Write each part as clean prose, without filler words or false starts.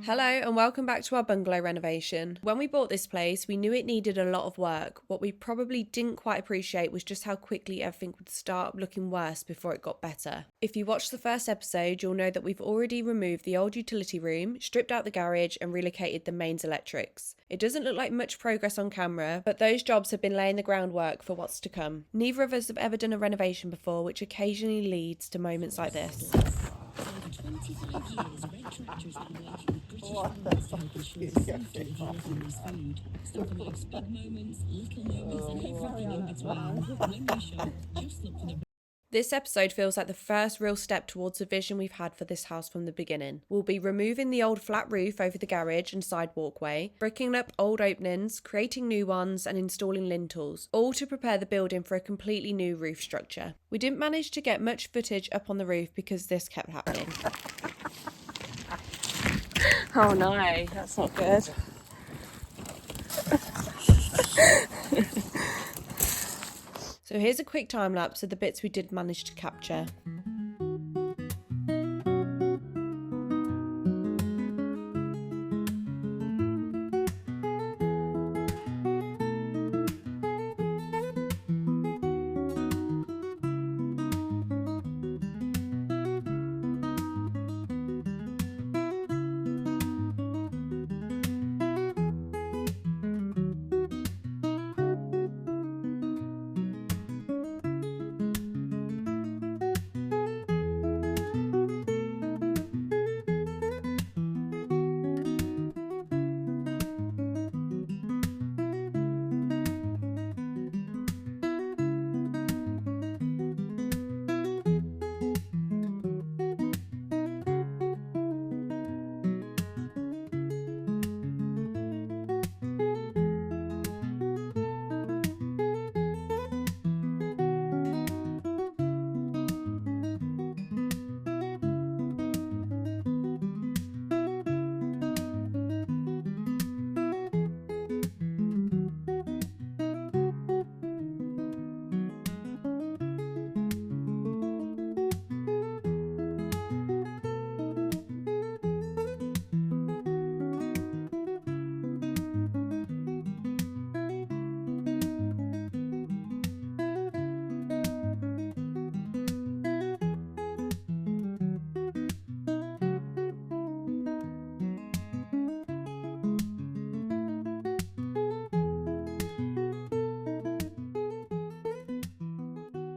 Hello and welcome back to our bungalow renovation. When we bought this place, we knew it needed a lot of work. What we probably didn't quite appreciate was just how quickly everything would start looking worse before it got better. If you watched the first episode, you'll know that we've already removed the old utility room, stripped out the garage and relocated the mains electrics. It doesn't look like much progress on camera, but those jobs have been laying the groundwork for what's to come. Neither of us have ever done a renovation before, which occasionally leads to moments like this. For 25 years, Red Tractor has been working with British farmers to help ensure the safety of your family's food. Stuff life's big moments, little moments, and everything in between. When you shop, just look for the This episode feels like the first real step towards the vision we've had for this house from the beginning. We'll be removing the old flat roof over the garage and side walkway, bricking up old openings, creating new ones and installing lintels, all to prepare the building for a completely new roof structure. We didn't manage to get much footage up on the roof because this kept happening. Oh no, that's not good. So here's a quick time lapse of the bits we did manage to capture.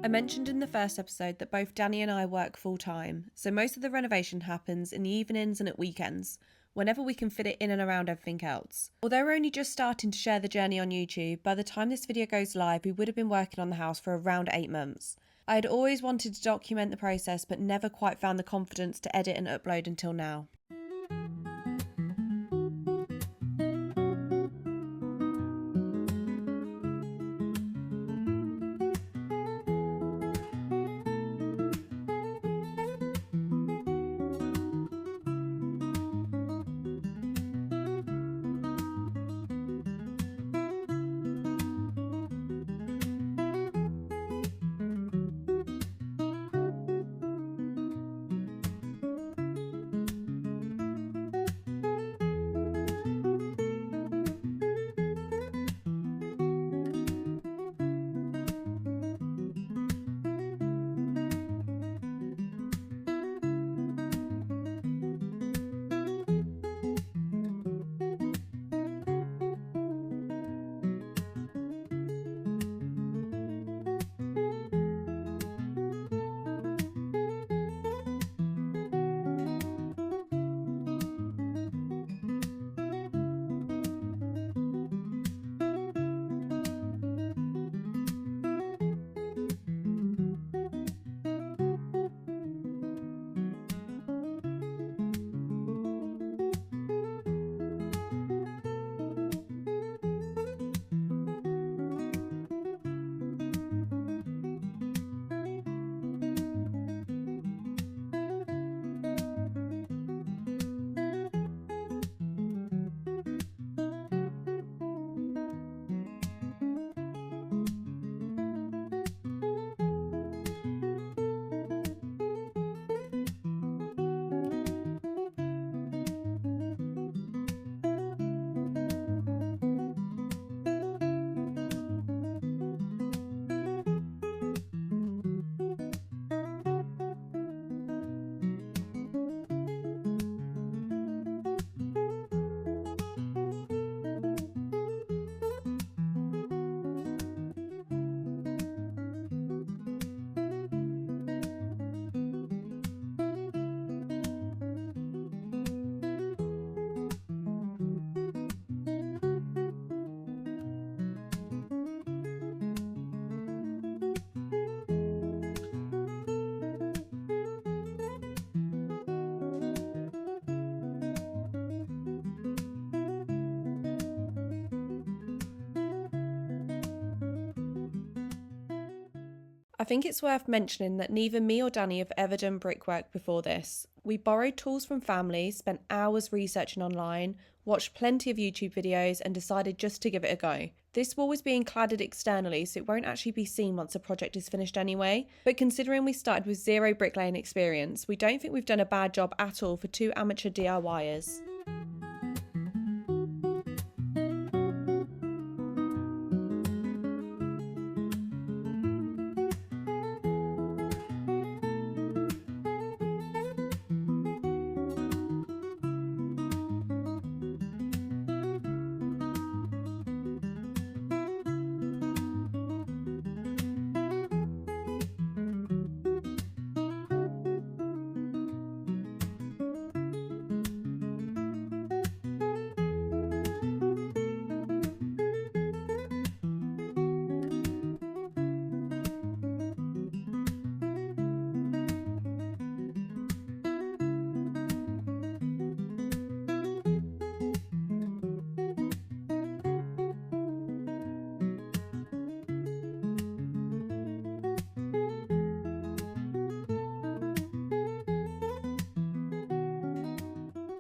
I mentioned in the first episode that both Danny and I work full time, so most of the renovation happens in the evenings and at weekends, whenever we can fit it in and around everything else. Although we're only just starting to share the journey on YouTube, by the time this video goes live we would have been working on the house for around 8 months. I had always wanted to document the process but never quite found the confidence to edit and upload until now. I think it's worth mentioning that neither me or Danny have ever done brickwork before this. We borrowed tools from family, spent hours researching online, watched plenty of YouTube videos and decided just to give it a go. This wall is being cladded externally, so it won't actually be seen once the project is finished anyway, but considering we started with zero bricklaying experience, we don't think we've done a bad job at all for two amateur DIYers.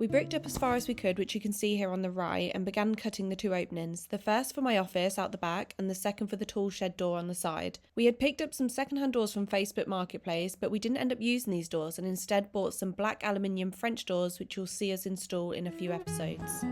We bricked up as far as we could, which you can see here on the right, and began cutting the two openings, the first for my office out the back and the second for the tool shed door on the side. We had picked up some second-hand doors from Facebook Marketplace, but we didn't end up using these doors and instead bought some black aluminium French doors, which you'll see us install in a few episodes.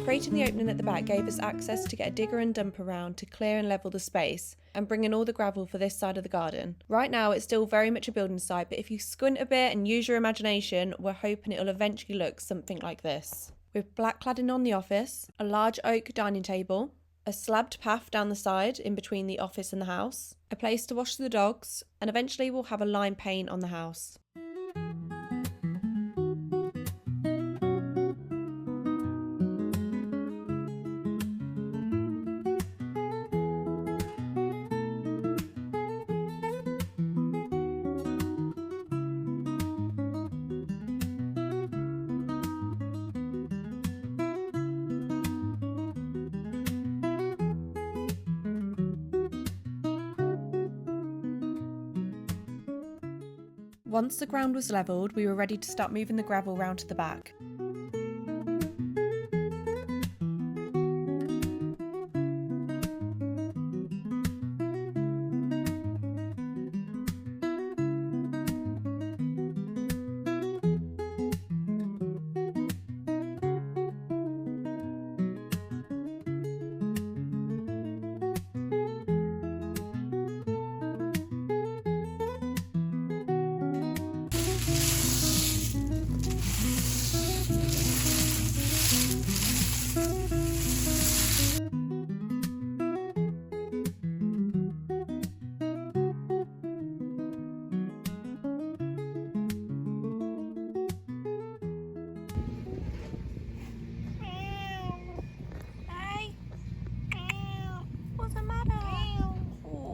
Creating the opening at the back gave us access to get a digger and dumper around to clear and level the space and bring in all the gravel for this side of the garden. Right now it's still very much a building site, but if you squint a bit and use your imagination, we're hoping it'll eventually look something like this. With black cladding on the office, a large oak dining table, a slabbed path down the side in between the office and the house, a place to wash the dogs, and eventually we'll have a lime paint on the house. Once the ground was levelled, we were ready to start moving the gravel round to the back.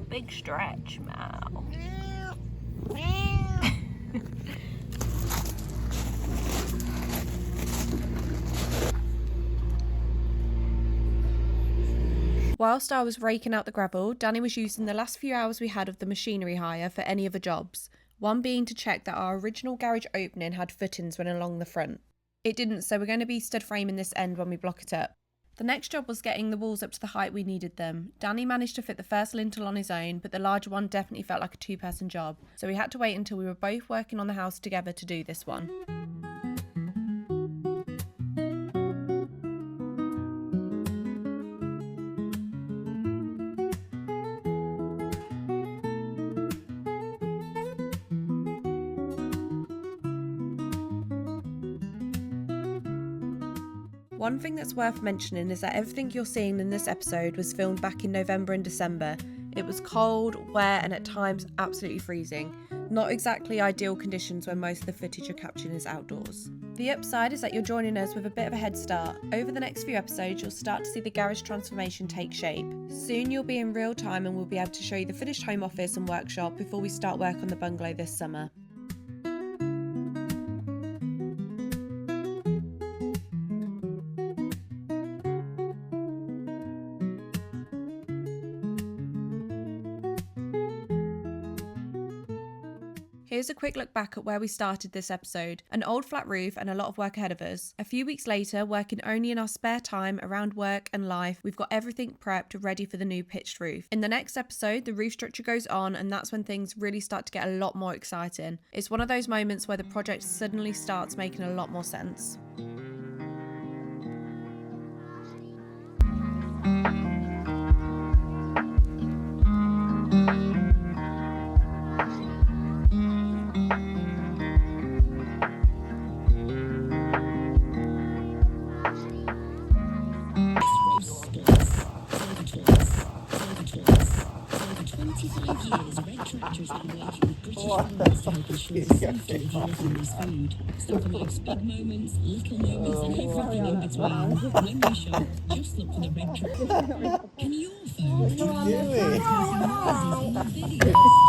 Big stretch, Mal. Whilst I was raking out the gravel, Danny was using the last few hours we had of the machinery hire for any other jobs, one being to check that our original garage opening had footings running along the front. It didn't, so we're going to be stud framing this end when we block it up. The next job was getting the walls up to the height we needed them. Danny managed to fit the first lintel on his own, but the larger one definitely felt like a two-person job, so we had to wait until we were both working on the house together to do this one. One thing that's worth mentioning is that everything you're seeing in this episode was filmed back in November and December. It was cold, wet, and at times absolutely freezing. Not exactly ideal conditions when most of the footage you're capturing is outdoors. The upside is that you're joining us with a bit of a head start. Over the next few episodes, you'll start to see the garage transformation take shape. Soon you'll be in real time and we'll be able to show you the finished home office and workshop before we start work on the bungalow this summer. Here's a quick look back at where we started this episode. An old flat roof and a lot of work ahead of us. A few weeks later, working only in our spare time around work and life, we've got everything prepped ready for the new pitched roof. In the next episode, the roof structure goes on and that's when things really start to get a lot more exciting. It's one of those moments where the project suddenly starts making a lot more sense. Tractors been working with British farmers to help ensure the safety of your family's food. Stop for life's big moments, little moments, and everything in between. When you shop, just look for the red tractor. Can your phone drive the noises in your videos?